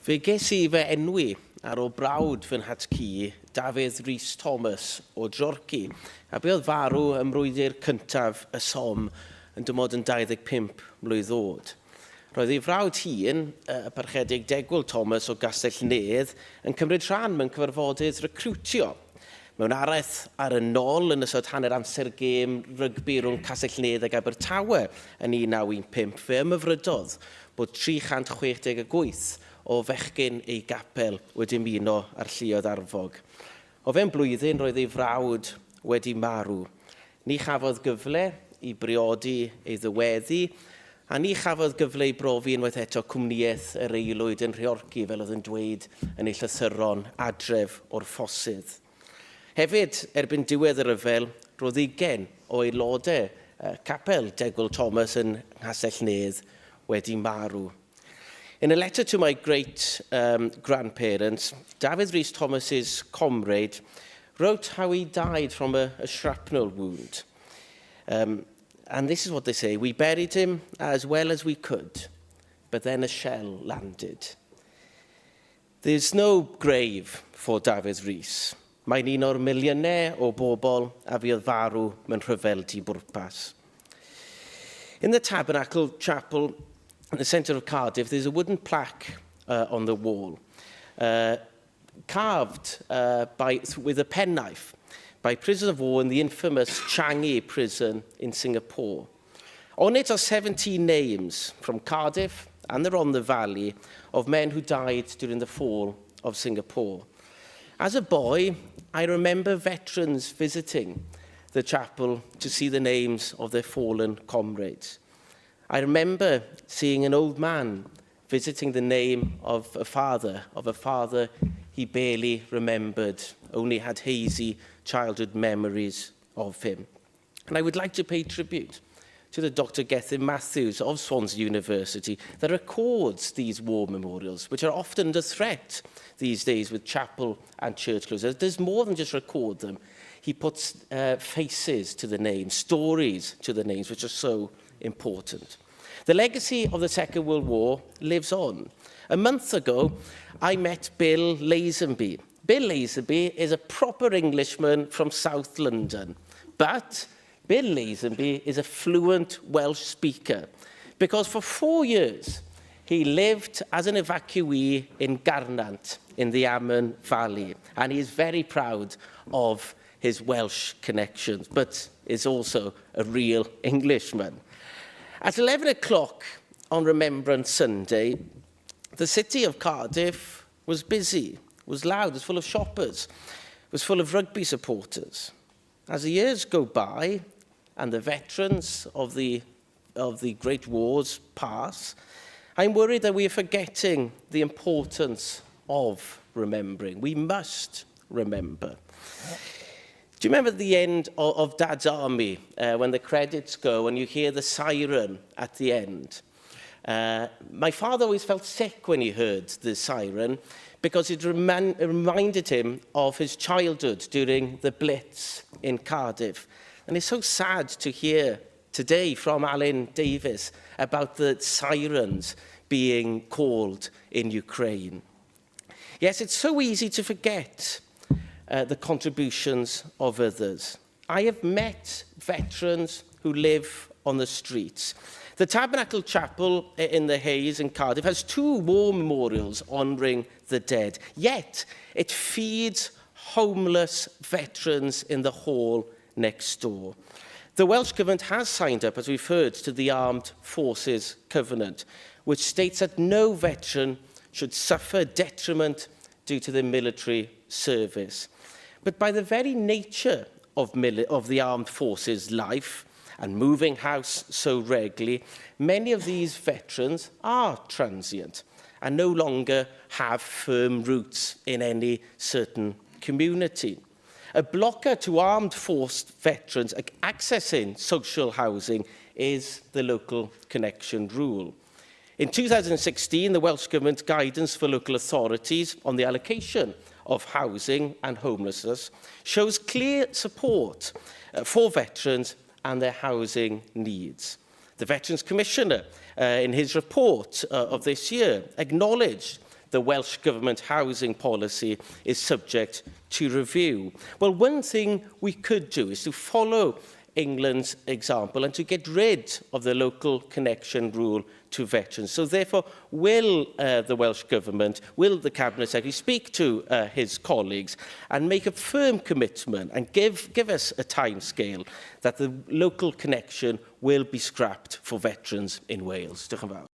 Fe ges I fy enwi ar ôl brawd fy nhatci, Dafydd Rhys Thomas o Drorci, a bu oedd farw ym mrwydr cyntaf y Som yn dymod yn 25 mlwydd oed. Roedd ei frawd hun, y parchedig Degwyl Thomas o Gastellnydd, yn cymryd rhan mewn cyfarfodydd recrwtio. Mewn araith ar y nôl yn ysod hanner amser gêm rygbi rhwng Castellnydd ac Abertawe yn 1915, fe ymyfrydodd bod 368 o fechgyn ei gapel wedi ymuno ar lluoedd arfog. O fewn blwyddyn roedd ei frawd wedi marw. Ni chafodd gyfle i briodi ei ddyweddu, a ni chafodd gyfle i brofi unwaith eto cwmniaeth yr aelwyd yn Rheorci, fel oedd yn dweud yn ei llythyron adref o'r ffosydd. Hefyd, erbyn diwedd y ryfel, roedd 20 o aelodau capel Degwyl Thomas yn Nghastell wedi marw. In a letter to my great grandparents, Dafydd Rhys Thomas's comrade wrote how he died from a shrapnel wound. And this is what they say: "We buried him as well as we could, but then a shell landed." There's no grave for Dafydd Rhys. Mae'n un o'r miliynau o bobl a fydd farw mewn rhyfel di-bwrpas. In the Tabernacle Chapel, in the centre of Cardiff, there's a wooden plaque on the wall, carved with a penknife by prisoners of war in the infamous Changi prison in Singapore. On it are 17 names from Cardiff and the Rhondda Valley of men who died during the fall of Singapore. As a boy, I remember veterans visiting the chapel to see the names of their fallen comrades. I remember seeing an old man visiting the name of a father he barely remembered, only had hazy childhood memories of him. And I would like to pay tribute to the Dr. Gethin Matthews of Swansea University that records these war memorials, which are often under threat these days with chapel and church closures. There's more than just record them. He puts faces to the names, stories to the names, which are so important. The legacy of the Second World War lives on. A month ago, I met Bill Lazenby. Bill Lazenby is a proper Englishman from South London, but Bill Lazenby is a fluent Welsh speaker because for 4 years he lived as an evacuee in Garnant in the Amman Valley, and he is very proud of his Welsh connections, but is also a real Englishman. At 11 o'clock on Remembrance Sunday, the city of Cardiff was busy, was loud, was full of shoppers, was full of rugby supporters. As the years go by and the veterans of the Great Wars pass, I'm worried that we are forgetting the importance of remembering. We must remember. Do you remember the end of Dad's Army, when the credits go and you hear the siren at the end? My father always felt sick when he heard the siren because it reminded him of his childhood during the Blitz in Cardiff. And it's so sad to hear today from Alan Davis about the sirens being called in Ukraine. Yes, it's so easy to forget the contributions of others. I have met veterans who live on the streets. The Tabernacle Chapel in the Hayes in Cardiff has 2 war memorials honouring the dead, yet it feeds homeless veterans in the hall next door. The Welsh Government has signed up, as we've heard, to the Armed Forces Covenant, which states that no veteran should suffer detriment due to their military service. But by the very nature of the armed forces' life and moving house so regularly, many of these veterans are transient and no longer have firm roots in any certain community. A blocker to armed force veterans accessing social housing is the local connection rule. In 2016, the Welsh Government's guidance for local authorities on the allocation of housing and homelessness shows clear support for veterans and their housing needs. The Veterans Commissioner, in his report of this year, acknowledged the Welsh Government housing policy is subject to review. Well, one thing we could do is to follow England's example and to get rid of the local connection rule to veterans. So therefore, will the Welsh Government, will the Cabinet Secretary speak to his colleagues and make a firm commitment and give us a timescale that the local connection will be scrapped for veterans in Wales? Diolch yn fawr.